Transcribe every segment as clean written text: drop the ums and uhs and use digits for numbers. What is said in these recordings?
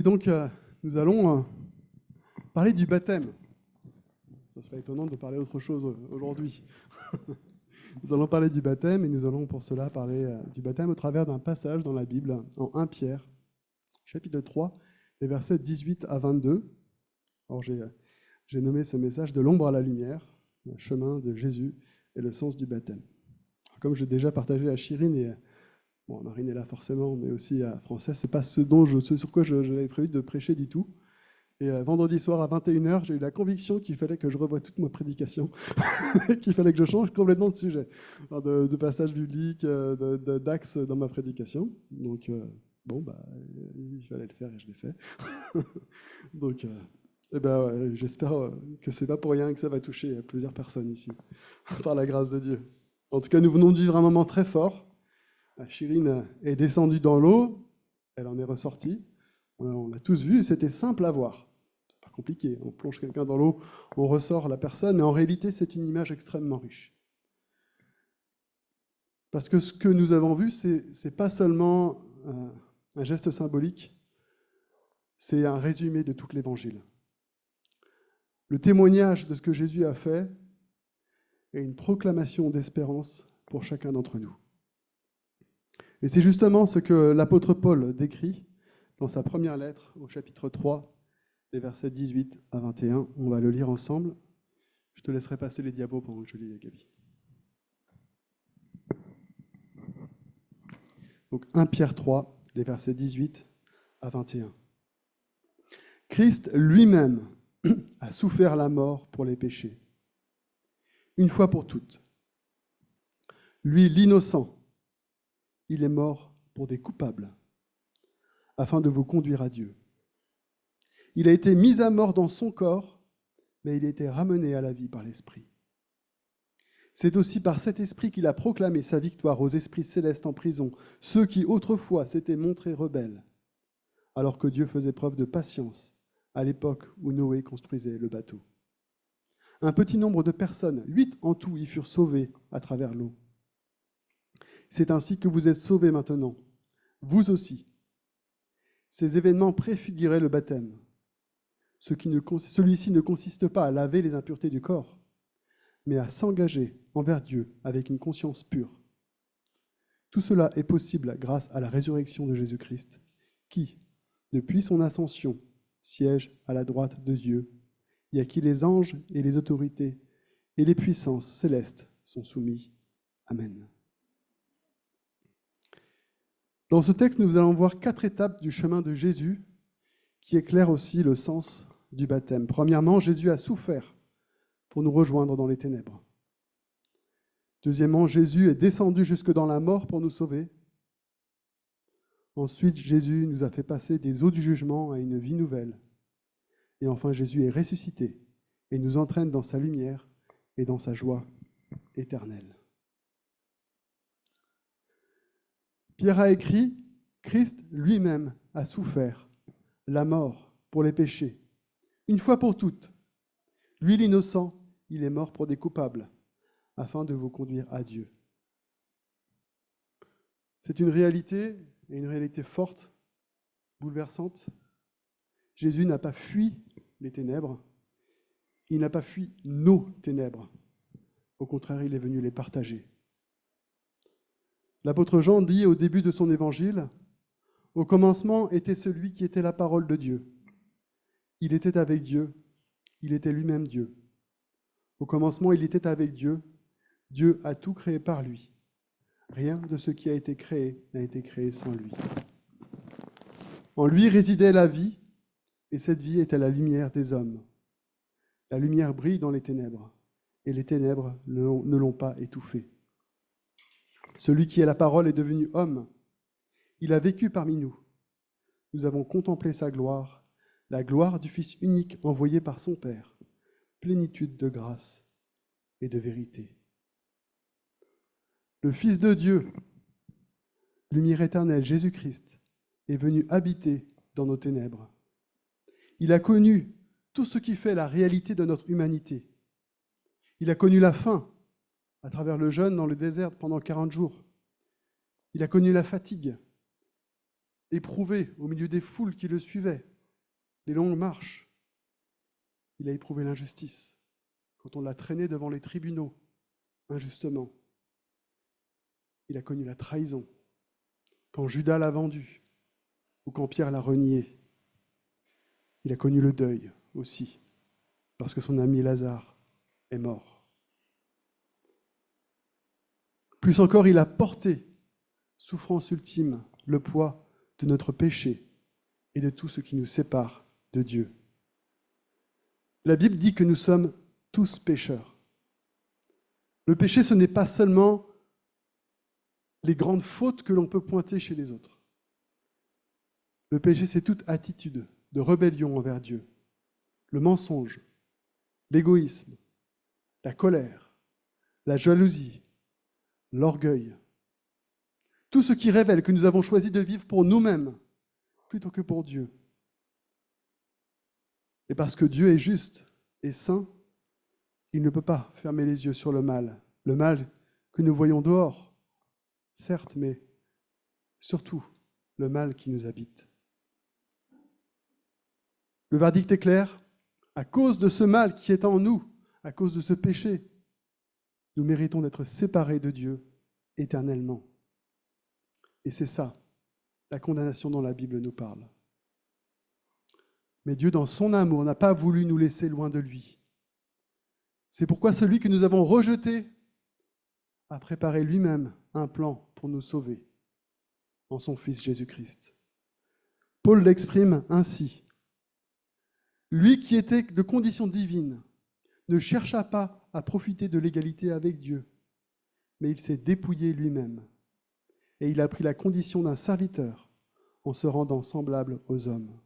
Et donc, nous allons parler du baptême. Ce serait étonnant de parler autre chose aujourd'hui. Nous allons parler du baptême et nous allons pour cela parler du baptême au travers d'un passage dans la Bible, en 1 Pierre, chapitre 3, les versets 18 à 22. Alors, j'ai nommé ce message de l'ombre à la lumière, le chemin de Jésus et le sens du baptême. Comme j'ai déjà partagé à Chirine et Marine est là forcément, mais aussi à Français, ce n'est pas ce sur quoi j'avais prévu de prêcher du tout. Et vendredi soir à 21h, j'ai eu la conviction qu'il fallait que je revoie toute ma prédication, qu'il fallait que je change complètement de sujet, enfin, de passage biblique, d'axe dans ma prédication. Donc, il fallait le faire et je l'ai fait. Donc, j'espère que ce n'est pas pour rien que ça va toucher plusieurs personnes ici, par la grâce de Dieu. En tout cas, nous venons de vivre un moment très fort. Chirine est descendue dans l'eau, elle en est ressortie. On l'a tous vu, c'était simple à voir. C'est pas compliqué. On plonge quelqu'un dans l'eau, on ressort la personne, mais en réalité, c'est une image extrêmement riche. Parce que ce que nous avons vu, c'est pas seulement un geste symbolique, c'est un résumé de tout l'Évangile. Le témoignage de ce que Jésus a fait est une proclamation d'espérance pour chacun d'entre nous. Et c'est justement ce que l'apôtre Paul décrit dans sa première lettre au chapitre 3, les versets 18 à 21. On va le lire ensemble. Je te laisserai passer les diapos pendant que je lis, Gabi. Donc 1 Pierre 3, les versets 18 à 21. Christ lui-même a souffert la mort pour les péchés, une fois pour toutes. Lui, l'innocent, il est mort pour des coupables, afin de vous conduire à Dieu. Il a été mis à mort dans son corps, mais il a été ramené à la vie par l'Esprit. C'est aussi par cet Esprit qu'il a proclamé sa victoire aux esprits célestes en prison, ceux qui autrefois s'étaient montrés rebelles, alors que Dieu faisait preuve de patience à l'époque où Noé construisait le bateau. Un petit nombre de personnes, 8 en tout, y furent sauvées à travers l'eau. C'est ainsi que vous êtes sauvés maintenant, vous aussi. Ces événements préfiguraient le baptême. Celui-ci ne consiste pas à laver les impuretés du corps, mais à s'engager envers Dieu avec une conscience pure. Tout cela est possible grâce à la résurrection de Jésus-Christ, qui, depuis son ascension, siège à la droite de Dieu, et à qui les anges et les autorités et les puissances célestes sont soumis. Amen. Dans ce texte, nous allons voir 4 étapes du chemin de Jésus qui éclairent aussi le sens du baptême. Premièrement, Jésus a souffert pour nous rejoindre dans les ténèbres. Deuxièmement, Jésus est descendu jusque dans la mort pour nous sauver. Ensuite, Jésus nous a fait passer des eaux du jugement à une vie nouvelle. Et enfin, Jésus est ressuscité et nous entraîne dans sa lumière et dans sa joie éternelle. Pierre a écrit, Christ lui-même a souffert la mort pour les péchés, une fois pour toutes. Lui, l'innocent, il est mort pour des coupables, afin de vous conduire à Dieu. C'est une réalité, et une réalité forte, bouleversante. Jésus n'a pas fui les ténèbres, il n'a pas fui nos ténèbres. Au contraire, il est venu les partager. L'apôtre Jean dit au début de son évangile, « Au commencement était celui qui était la parole de Dieu. Il était avec Dieu, il était lui-même Dieu. Au commencement, il était avec Dieu. Dieu a tout créé par lui. Rien de ce qui a été créé n'a été créé sans lui. En lui résidait la vie, et cette vie était la lumière des hommes. La lumière brille dans les ténèbres, et les ténèbres ne l'ont pas étouffée. Celui qui est la parole est devenu homme. Il a vécu parmi nous. Nous avons contemplé sa gloire, la gloire du Fils unique envoyé par son Père, plénitude de grâce et de vérité. Le Fils de Dieu, lumière éternelle, Jésus-Christ, est venu habiter dans nos ténèbres. Il a connu tout ce qui fait la réalité de notre humanité. Il a connu la faim à travers le jeûne dans le désert pendant 40 jours. Il a connu la fatigue, éprouvé au milieu des foules qui le suivaient. les longues marches. Il a éprouvé l'injustice quand on l'a traîné devant les tribunaux, injustement. Il a connu la trahison quand Judas l'a vendu ou quand Pierre l'a renié. Il a connu le deuil aussi parce que son ami Lazare est mort. Plus encore, il a porté, souffrance ultime, le poids de notre péché et de tout ce qui nous sépare de Dieu. La Bible dit que nous sommes tous pécheurs. Le péché, ce n'est pas seulement les grandes fautes que l'on peut pointer chez les autres. Le péché, c'est toute attitude de rébellion envers Dieu, le mensonge, l'égoïsme, la colère, la jalousie, l'orgueil. Tout ce qui révèle que nous avons choisi de vivre pour nous-mêmes plutôt que pour Dieu. Et parce que Dieu est juste et saint, il ne peut pas fermer les yeux sur le mal que nous voyons dehors, certes, mais surtout le mal qui nous habite. Le verdict est clair, à cause de ce mal qui est en nous, à cause de ce péché, nous méritons d'être séparés de Dieu éternellement. Et c'est ça, la condamnation dont la Bible nous parle. Mais Dieu, dans son amour, n'a pas voulu nous laisser loin de lui. C'est pourquoi celui que nous avons rejeté a préparé lui-même un plan pour nous sauver en son Fils Jésus-Christ. Paul l'exprime ainsi. Lui qui était de condition divine ne chercha pas à profiter de l'égalité avec Dieu, mais il s'est dépouillé lui-même et il a pris la condition d'un serviteur en se rendant semblable aux hommes.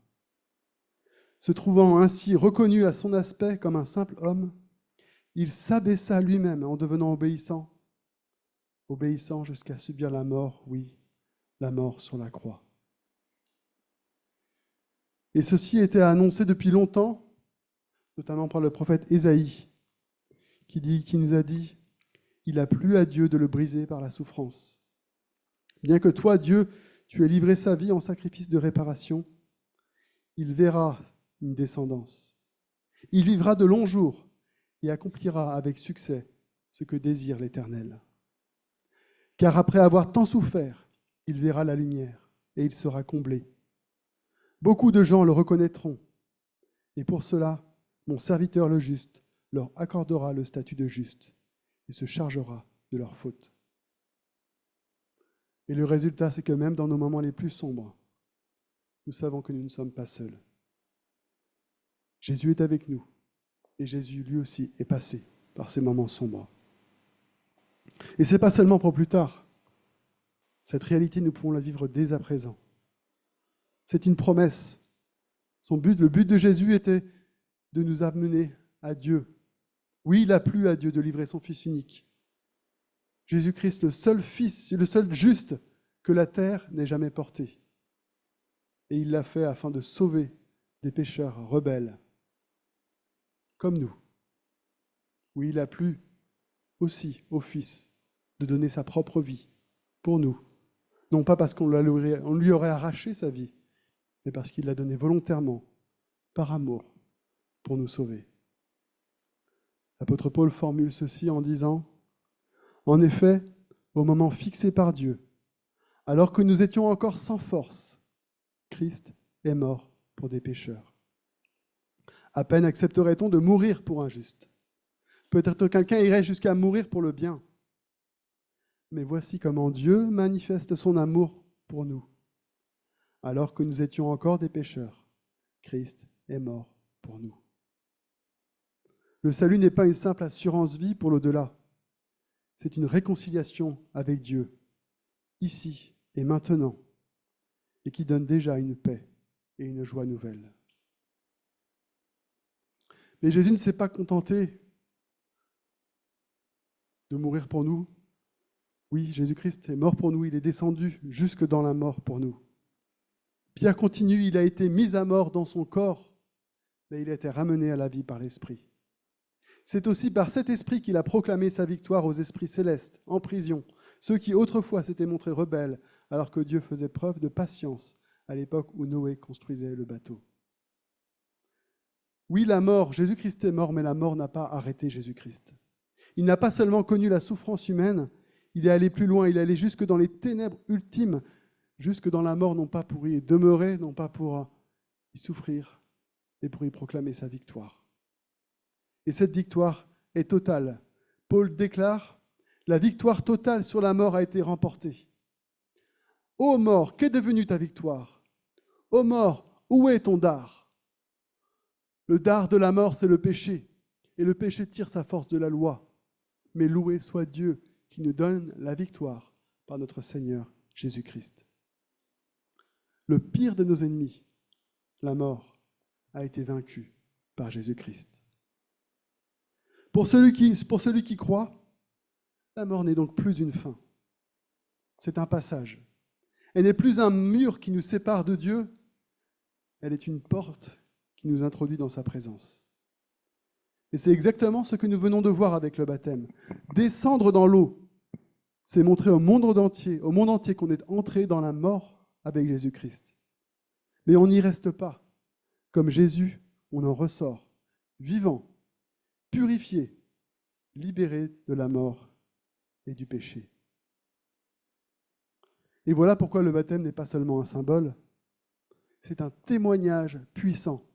Se trouvant ainsi reconnu à son aspect comme un simple homme, il s'abaissa lui-même en devenant obéissant jusqu'à subir la mort, oui, la mort sur la croix. Et ceci était annoncé depuis longtemps, notamment par le prophète Ésaïe, qui nous a dit « Il a plu à Dieu de le briser par la souffrance. Bien que toi, Dieu, tu aies livré sa vie en sacrifice de réparation, il verra une descendance. Il vivra de longs jours et accomplira avec succès ce que désire l'Éternel. Car après avoir tant souffert, il verra la lumière et il sera comblé. Beaucoup de gens le reconnaîtront, et pour cela, mon serviteur le juste leur accordera le statut de juste et se chargera de leurs fautes. » Et le résultat, c'est que même dans nos moments les plus sombres, nous savons que nous ne sommes pas seuls. Jésus est avec nous, et Jésus, lui aussi, est passé par ces moments sombres. Et ce n'est pas seulement pour plus tard. Cette réalité, nous pouvons la vivre dès à présent. C'est une promesse. Le but de Jésus était de nous amener à Dieu. Oui, il a plu à Dieu de livrer son Fils unique. Jésus-Christ, le seul Fils, le seul juste que la terre n'ait jamais porté. Et il l'a fait afin de sauver des pécheurs rebelles, comme nous. Oui, il a plu aussi au Fils de donner sa propre vie pour nous. Non pas parce qu'on lui aurait arraché sa vie, mais parce qu'il l'a donnée volontairement, par amour, pour nous sauver. L'apôtre Paul formule ceci en disant « En effet, au moment fixé par Dieu, alors que nous étions encore sans force, Christ est mort pour des pécheurs. À peine accepterait-on de mourir pour un juste. Peut-être quelqu'un irait jusqu'à mourir pour le bien. Mais voici comment Dieu manifeste son amour pour nous. Alors que nous étions encore des pécheurs, Christ est mort pour nous. » Le salut n'est pas une simple assurance-vie pour l'au-delà. C'est une réconciliation avec Dieu, ici et maintenant, et qui donne déjà une paix et une joie nouvelle. Mais Jésus ne s'est pas contenté de mourir pour nous. Oui, Jésus-Christ est mort pour nous, il est descendu jusque dans la mort pour nous. Pierre continue, il a été mis à mort dans son corps, mais il a été ramené à la vie par l'Esprit. C'est aussi par cet esprit qu'il a proclamé sa victoire aux esprits célestes, en prison, ceux qui autrefois s'étaient montrés rebelles, alors que Dieu faisait preuve de patience à l'époque où Noé construisait le bateau. Oui, la mort, Jésus-Christ est mort, mais la mort n'a pas arrêté Jésus-Christ. Il n'a pas seulement connu la souffrance humaine, il est allé plus loin, il est allé jusque dans les ténèbres ultimes, jusque dans la mort, non pas pour y demeurer, non pas pour y souffrir, mais pour y proclamer sa victoire. Et cette victoire est totale. Paul déclare, la victoire totale sur la mort a été remportée. Ô mort, qu'est devenue ta victoire? Ô mort, où est ton dard? Le dard de la mort, c'est le péché, et le péché tire sa force de la loi. Mais loué soit Dieu qui nous donne la victoire par notre Seigneur Jésus-Christ. Le pire de nos ennemis, la mort, a été vaincu par Jésus-Christ. Pour celui qui croit, la mort n'est donc plus une fin. C'est un passage. Elle n'est plus un mur qui nous sépare de Dieu, elle est une porte qui nous introduit dans sa présence. Et c'est exactement ce que nous venons de voir avec le baptême. Descendre dans l'eau, c'est montrer au monde entier qu'on est entré dans la mort avec Jésus-Christ. Mais on n'y reste pas. Comme Jésus, on en ressort, vivant, purifié, libéré de la mort et du péché. Et voilà pourquoi le baptême n'est pas seulement un symbole, c'est un témoignage puissant.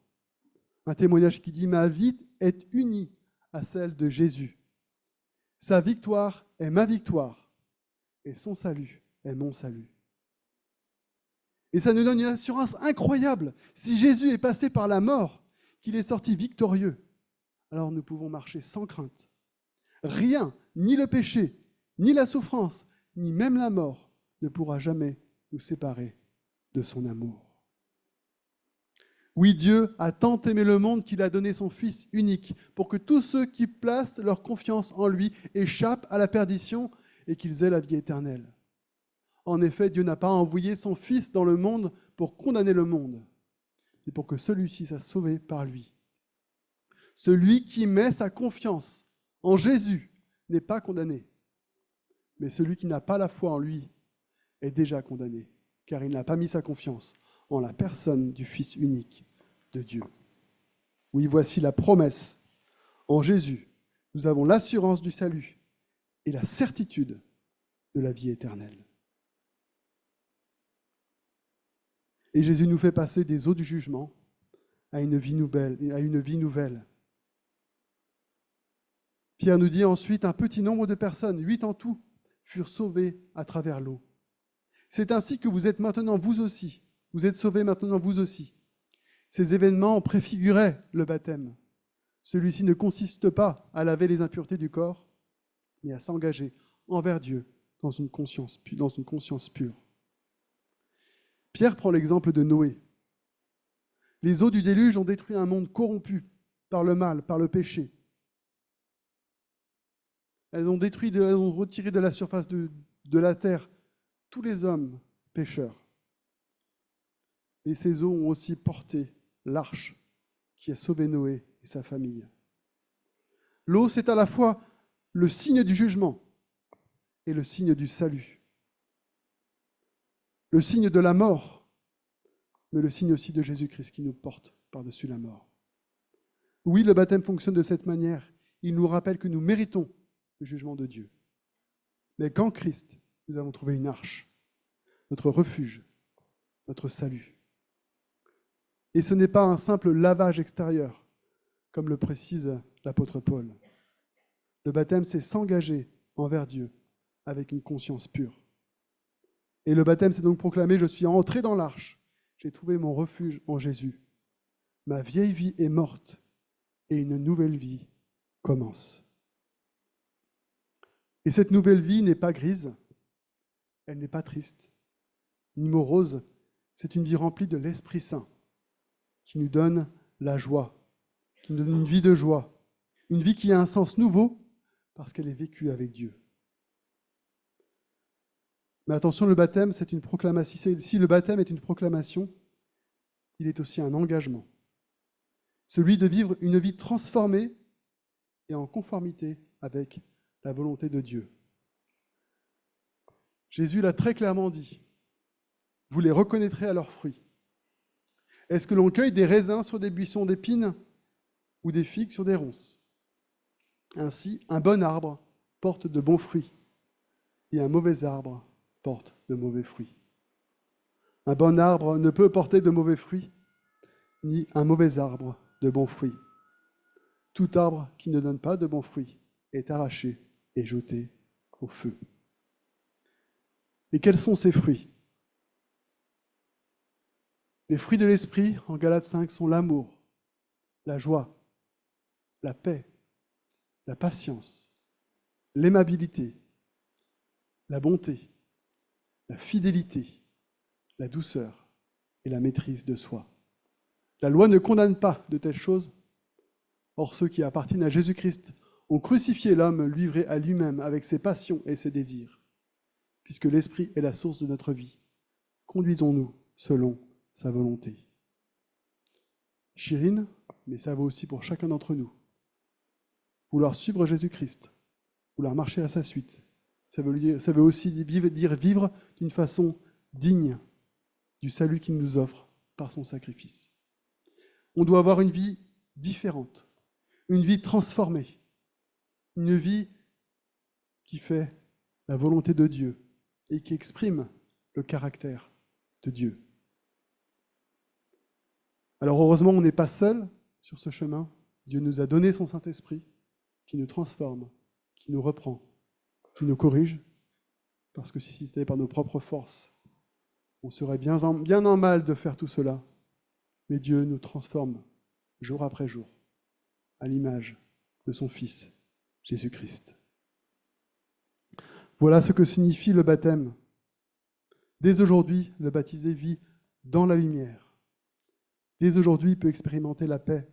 Un témoignage qui dit « Ma vie est unie à celle de Jésus. Sa victoire est ma victoire et son salut est mon salut. » Et ça nous donne une assurance incroyable. Si Jésus est passé par la mort, qu'il est sorti victorieux, alors nous pouvons marcher sans crainte. Rien, ni le péché, ni la souffrance, ni même la mort, ne pourra jamais nous séparer de son amour. Oui, Dieu a tant aimé le monde qu'il a donné son Fils unique pour que tous ceux qui placent leur confiance en lui échappent à la perdition et qu'ils aient la vie éternelle. En effet, Dieu n'a pas envoyé son Fils dans le monde pour condamner le monde, mais pour que celui-ci soit sauvé par lui. Celui qui met sa confiance en Jésus n'est pas condamné, mais celui qui n'a pas la foi en lui est déjà condamné, car il n'a pas mis sa confiance en la personne du Fils unique de Dieu. Oui, voici la promesse. En Jésus, nous avons l'assurance du salut et la certitude de la vie éternelle. Et Jésus nous fait passer des eaux du jugement à une vie nouvelle. Pierre nous dit ensuite, un petit nombre de personnes, 8 en tout, furent sauvées à travers l'eau. C'est ainsi que vous êtes maintenant vous aussi. Vous êtes sauvés maintenant vous aussi. Ces événements préfiguraient le baptême. Celui-ci ne consiste pas à laver les impuretés du corps, mais à s'engager envers Dieu dans une conscience pure. Pierre prend l'exemple de Noé. Les eaux du déluge ont détruit un monde corrompu par le mal, par le péché. Elles ont retiré de la surface de la terre tous les hommes pécheurs. Et ces eaux ont aussi porté l'arche qui a sauvé Noé et sa famille. L'eau, c'est à la fois le signe du jugement et le signe du salut. Le signe de la mort, mais le signe aussi de Jésus-Christ qui nous porte par-dessus la mort. Oui, le baptême fonctionne de cette manière. Il nous rappelle que nous méritons le jugement de Dieu. Mais qu'en Christ, nous avons trouvé une arche, notre refuge, notre salut. Et ce n'est pas un simple lavage extérieur, comme le précise l'apôtre Paul. Le baptême, c'est s'engager envers Dieu avec une conscience pure. Et le baptême, c'est donc proclamer, je suis entré dans l'arche, j'ai trouvé mon refuge en Jésus. Ma vieille vie est morte et une nouvelle vie commence. Et cette nouvelle vie n'est pas grise, elle n'est pas triste, ni morose, c'est une vie remplie de l'Esprit Saint qui nous donne la joie, qui nous donne une vie de joie, une vie qui a un sens nouveau parce qu'elle est vécue avec Dieu. Mais attention, le baptême, c'est une proclamation. Si le baptême est une proclamation, il est aussi un engagement. Celui de vivre une vie transformée et en conformité avec la volonté de Dieu. Jésus l'a très clairement dit. Vous les reconnaîtrez à leurs fruits. Est-ce que l'on cueille des raisins sur des buissons d'épines ou des figues sur des ronces. Ainsi, un bon arbre porte de bons fruits, et un mauvais arbre porte de mauvais fruits. Un bon arbre ne peut porter de mauvais fruits, ni un mauvais arbre de bons fruits. Tout arbre qui ne donne pas de bons fruits est arraché et jeté au feu. Et quels sont ces fruits? Les fruits de l'esprit, en Galates 5, sont l'amour, la joie, la paix, la patience, l'aimabilité, la bonté, la fidélité, la douceur et la maîtrise de soi. La loi ne condamne pas de telles choses. Or, ceux qui appartiennent à Jésus-Christ ont crucifié l'homme livré à lui-même avec ses passions et ses désirs. Puisque l'esprit est la source de notre vie, conduisons-nous selon sa volonté. Chirine, mais ça vaut aussi pour chacun d'entre nous. Vouloir suivre Jésus-Christ, vouloir marcher à sa suite, ça veut aussi dire vivre d'une façon digne du salut qu'il nous offre par son sacrifice. On doit avoir une vie différente, une vie transformée, une vie qui fait la volonté de Dieu et qui exprime le caractère de Dieu. Alors heureusement, on n'est pas seul sur ce chemin. Dieu nous a donné son Saint-Esprit qui nous transforme, qui nous reprend, qui nous corrige, parce que si c'était par nos propres forces, on serait bien en mal de faire tout cela. Mais Dieu nous transforme jour après jour à l'image de son Fils, Jésus-Christ. Voilà ce que signifie le baptême. Dès aujourd'hui, le baptisé vit dans la lumière. Dès aujourd'hui, il peut expérimenter la paix,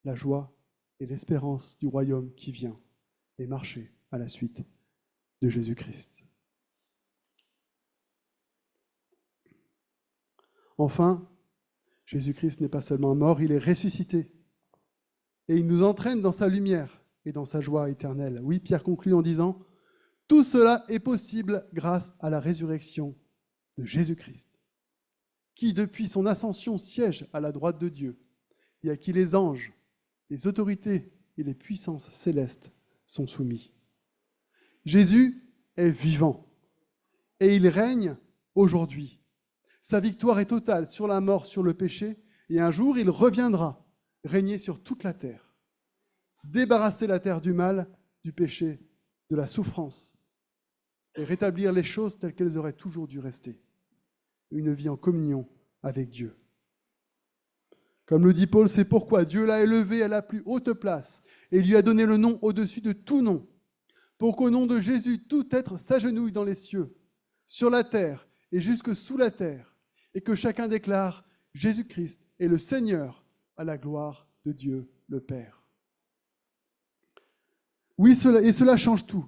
la joie et l'espérance du royaume qui vient et marcher à la suite de Jésus-Christ. Enfin, Jésus-Christ n'est pas seulement mort, il est ressuscité. Et il nous entraîne dans sa lumière et dans sa joie éternelle. Oui, Pierre conclut en disant « Tout cela est possible grâce à la résurrection de Jésus-Christ, qui, depuis son ascension, siège à la droite de Dieu et à qui les anges, les autorités et les puissances célestes sont soumis. Jésus est vivant et il règne aujourd'hui. Sa victoire est totale sur la mort, sur le péché, et un jour il reviendra régner sur toute la terre, débarrasser la terre du mal, du péché, de la souffrance, et rétablir les choses telles qu'elles auraient toujours dû rester. Une vie en communion avec Dieu. Comme le dit Paul, c'est pourquoi Dieu l'a élevé à la plus haute place et lui a donné le nom au-dessus de tout nom, pour qu'au nom de Jésus, tout être s'agenouille dans les cieux, sur la terre et jusque sous la terre, et que chacun déclare Jésus-Christ est le Seigneur à la gloire de Dieu le Père. Oui, cela change tout.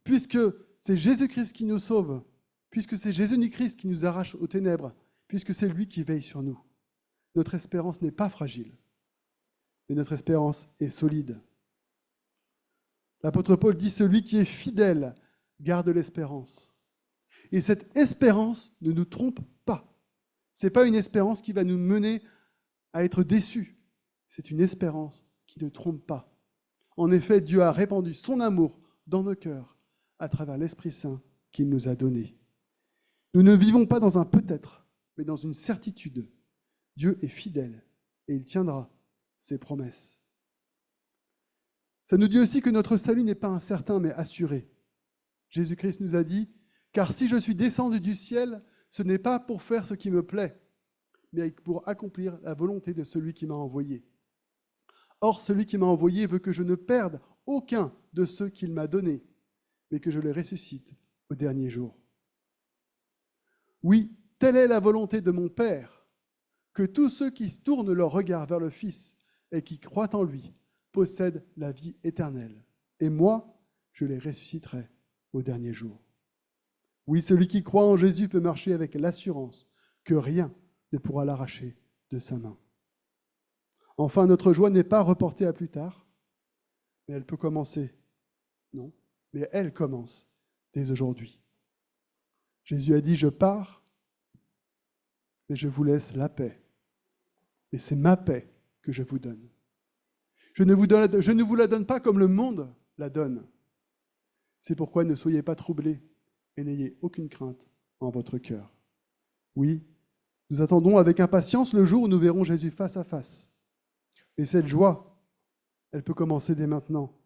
Puisque c'est Jésus-Christ qui nous sauve, puisque c'est Jésus-Christ qui nous arrache aux ténèbres, puisque c'est lui qui veille sur nous. Notre espérance n'est pas fragile, mais notre espérance est solide. L'apôtre Paul dit « Celui qui est fidèle garde l'espérance ». Et cette espérance ne nous trompe pas. Ce n'est pas une espérance qui va nous mener à être déçus. C'est une espérance qui ne trompe pas. En effet, Dieu a répandu son amour dans nos cœurs à travers l'Esprit Saint qu'il nous a donné. Nous ne vivons pas dans un peut-être, mais dans une certitude. Dieu est fidèle et il tiendra ses promesses. Ça nous dit aussi que notre salut n'est pas incertain, mais assuré. Jésus-Christ nous a dit « Car si je suis descendu du ciel, ce n'est pas pour faire ce qui me plaît, mais pour accomplir la volonté de celui qui m'a envoyé. Or, celui qui m'a envoyé veut que je ne perde aucun de ceux qu'il m'a donnés, mais que je les ressuscite au dernier jour. Oui, telle est la volonté de mon Père, que tous ceux qui tournent leur regard vers le Fils et qui croient en lui possèdent la vie éternelle. Et moi, je les ressusciterai au dernier jour. Oui, celui qui croit en Jésus peut marcher avec l'assurance que rien ne pourra l'arracher de sa main. Enfin, notre joie n'est pas reportée à plus tard, mais elle peut commencer. Non, mais elle commence dès aujourd'hui. Jésus a dit, je pars, mais je vous laisse la paix. Et c'est ma paix que je vous donne. Je ne vous la donne pas comme le monde la donne. C'est pourquoi ne soyez pas troublés et n'ayez aucune crainte en votre cœur. Oui, nous attendons avec impatience le jour où nous verrons Jésus face à face. Et cette joie, elle peut commencer dès maintenant.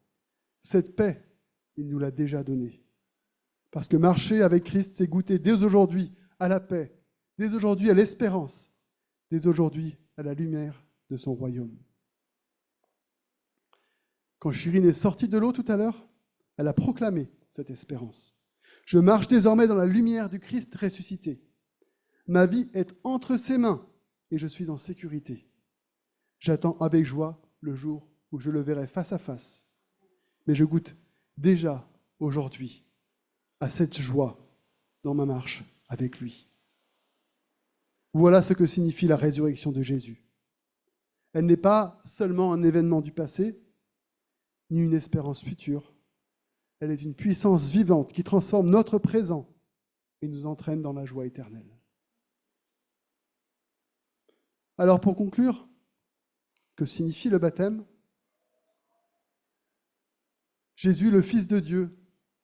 Cette paix, il nous l'a déjà donnée. Parce que marcher avec Christ, c'est goûter dès aujourd'hui à la paix, dès aujourd'hui à l'espérance, dès aujourd'hui à la lumière de son royaume. Quand Chirine est sortie de l'eau tout à l'heure, elle a proclamé cette espérance. Je marche désormais dans la lumière du Christ ressuscité. Ma vie est entre ses mains et je suis en sécurité. J'attends avec joie le jour où je le verrai face à face. Mais je goûte déjà aujourd'hui à cette joie dans ma marche avec lui. Voilà ce que signifie la résurrection de Jésus. Elle n'est pas seulement un événement du passé, ni une espérance future. Elle est une puissance vivante qui transforme notre présent et nous entraîne dans la joie éternelle. Alors pour conclure, que signifie le baptême ? Jésus, le Fils de Dieu,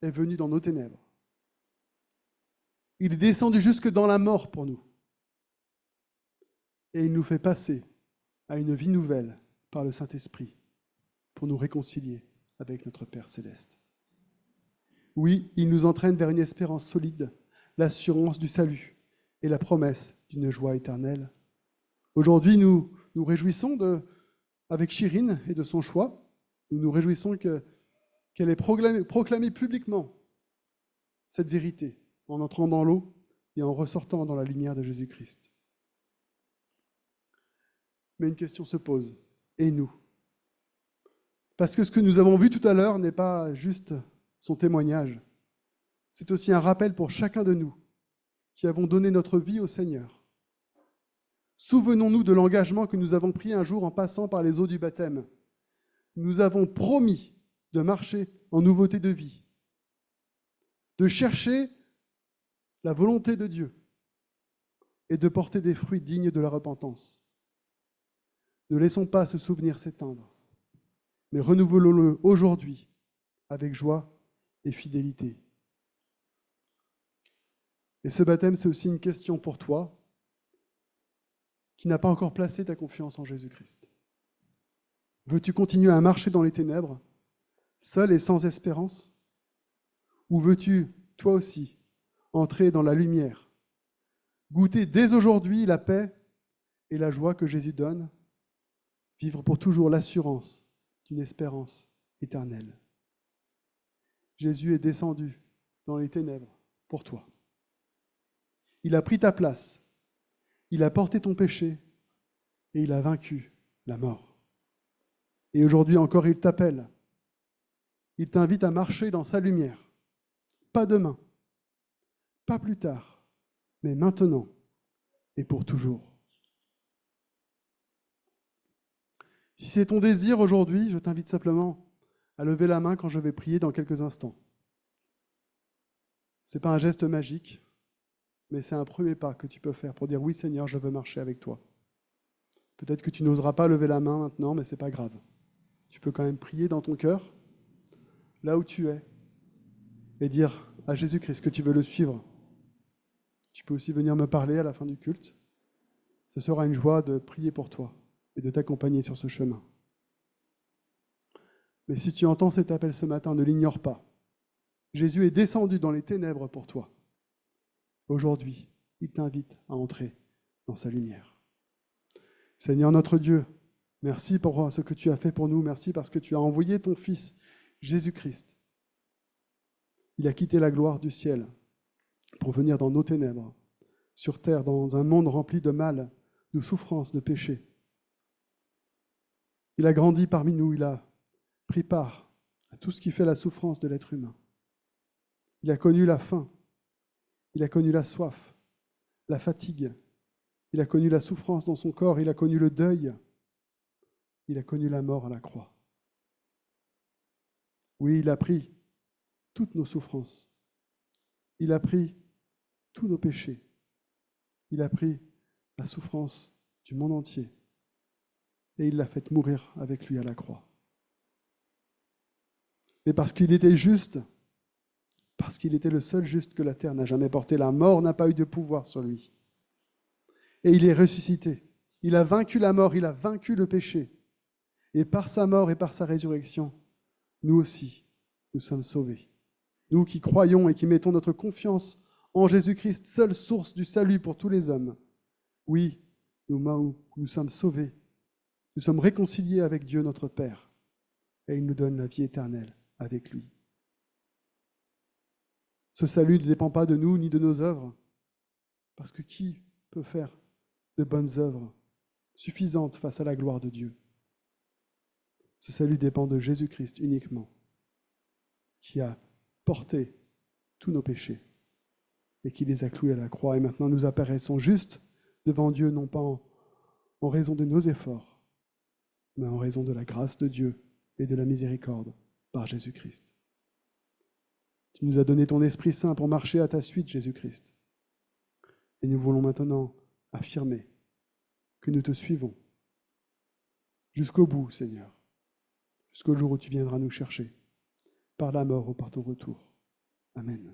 est venu dans nos ténèbres. Il est descendu jusque dans la mort pour nous. Et il nous fait passer à une vie nouvelle par le Saint-Esprit pour nous réconcilier avec notre Père céleste. Oui, il nous entraîne vers une espérance solide, l'assurance du salut et la promesse d'une joie éternelle. Aujourd'hui, nous nous réjouissons avec Chirine et de son choix. Nous nous réjouissons qu'elle ait proclamé publiquement cette vérité en entrant dans l'eau et en ressortant dans la lumière de Jésus-Christ. Mais une question se pose. Et nous ? Parce que ce que nous avons vu tout à l'heure n'est pas juste son témoignage. C'est aussi un rappel pour chacun de nous qui avons donné notre vie au Seigneur. Souvenons-nous de l'engagement que nous avons pris un jour en passant par les eaux du baptême. Nous avons promis de marcher en nouveauté de vie, de chercher la volonté de Dieu et de porter des fruits dignes de la repentance. Ne laissons pas ce souvenir s'éteindre, mais renouvelons-le aujourd'hui avec joie et fidélité. Et ce baptême, c'est aussi une question pour toi qui n'a pas encore placé ta confiance en Jésus-Christ. Veux-tu continuer à marcher dans les ténèbres, seul et sans espérance ? Ou veux-tu, toi aussi, entrer dans la lumière, goûter dès aujourd'hui la paix et la joie que Jésus donne, vivre pour toujours l'assurance d'une espérance éternelle. Jésus est descendu dans les ténèbres pour toi. Il a pris ta place, il a porté ton péché et il a vaincu la mort. Et aujourd'hui encore, il t'appelle. Il t'invite à marcher dans sa lumière. Pas demain, pas plus tard, mais maintenant et pour toujours. Si c'est ton désir aujourd'hui, je t'invite simplement à lever la main quand je vais prier dans quelques instants. Ce n'est pas un geste magique, mais c'est un premier pas que tu peux faire pour dire « Oui Seigneur, je veux marcher avec toi ». Peut-être que tu n'oseras pas lever la main maintenant, mais ce n'est pas grave. Tu peux quand même prier dans ton cœur, là où tu es, et dire à Jésus-Christ que tu veux le suivre. Tu peux aussi venir me parler à la fin du culte. Ce sera une joie de prier pour toi et de t'accompagner sur ce chemin. Mais si tu entends cet appel ce matin, ne l'ignore pas. Jésus est descendu dans les ténèbres pour toi. Aujourd'hui, il t'invite à entrer dans sa lumière. Seigneur notre Dieu, merci pour ce que tu as fait pour nous. Merci parce que tu as envoyé ton Fils, Jésus-Christ. Il a quitté la gloire du ciel pour venir dans nos ténèbres, sur terre, dans un monde rempli de mal, de souffrance, de péché. Il a grandi parmi nous, il a pris part à tout ce qui fait la souffrance de l'être humain. Il a connu la faim, il a connu la soif, la fatigue, il a connu la souffrance dans son corps, il a connu le deuil, il a connu la mort à la croix. Oui, il a pris toutes nos souffrances, il a pris tous nos péchés, il a pris la souffrance du monde entier. et il l'a fait mourir avec lui à la croix. Mais parce qu'il était juste, parce qu'il était le seul juste que la terre n'a jamais porté, la mort n'a pas eu de pouvoir sur lui. Et il est ressuscité. Il a vaincu la mort, il a vaincu le péché. Et par sa mort et par sa résurrection, nous aussi, nous sommes sauvés. Nous qui croyons et qui mettons notre confiance en Jésus-Christ, seule source du salut pour tous les hommes. Oui, nous sommes sauvés. Nous sommes réconciliés avec Dieu notre Père. Et il nous donne la vie éternelle avec lui. Ce salut ne dépend pas de nous ni de nos œuvres, parce que qui peut faire de bonnes œuvres suffisantes face à la gloire de Dieu? Ce salut dépend de Jésus-Christ uniquement, qui a porté tous nos péchés et qui les a cloués à la croix. Et maintenant, nous apparaissons justes devant Dieu, non pas en raison de nos efforts, mais en raison de la grâce de Dieu et de la miséricorde par Jésus-Christ. Tu nous as donné ton Esprit Saint pour marcher à ta suite, Jésus-Christ. Et nous voulons maintenant affirmer que nous te suivons jusqu'au bout, Seigneur, jusqu'au jour où tu viendras nous chercher, par la mort ou par ton retour. Amen.